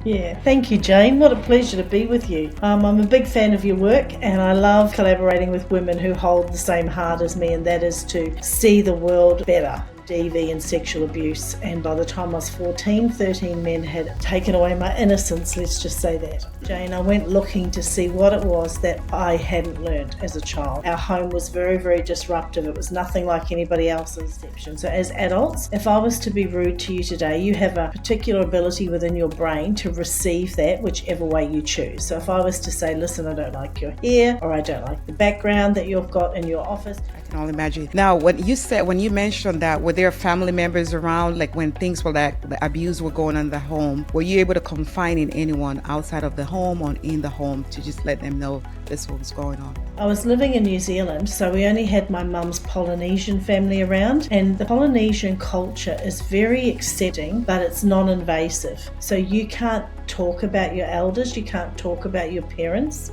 Yeah, thank you, Jane. What a pleasure to be with you. I'm a big fan of your work, and I love collaborating with women who hold the same heart as me, and that is to see the world better. DV and sexual abuse, and by the time I was 14, 13 men had taken away my innocence, let's just say that. Jane, I went looking to see what it was that I hadn't learned as a child. Our home was very, very disruptive. It was nothing like anybody else's exception. So as adults, if I was to be rude to you today, you have a particular ability within your brain to receive that whichever way you choose. So if I was to say, listen, I don't like your hair, or I don't like the background that you've got in your office. I can only imagine. Now, when you mentioned that, were there family members around, like when things were like the abuse were going on in the home, were you able to confide in anyone outside of the home or in the home to just let them know this was going on? I was living in New Zealand, so we only had my mum's Polynesian family around, and the Polynesian culture is very accepting, but it's non-invasive. So you can't talk about your elders, you can't talk about your parents.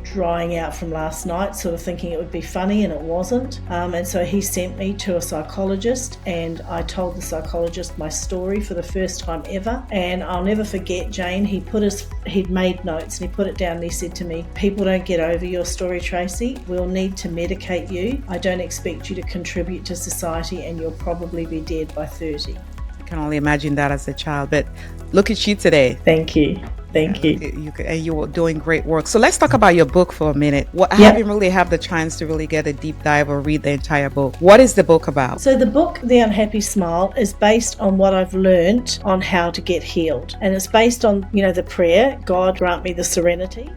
Drying out from last night, sort of thinking it would be funny, and it wasn't. And so he sent me to a psychologist, and I told the psychologist my story for the first time ever. And I'll never forget, Jane, he'd made notes and he put it down and he said to me, people don't get over your story, Tracy. We'll need to medicate you. I don't expect you to contribute to society, and you'll probably be dead by 30. I can only imagine that as a child, but look at you today. Thank you. Thank you. You were doing great work. So let's talk about your book for a minute. I haven't really had the chance to really get a deep dive or read the entire book. What is the book about? So the book, The Unhappy Smile, is based on what I've learned on how to get healed. And it's based on, the prayer, God grant me the serenity.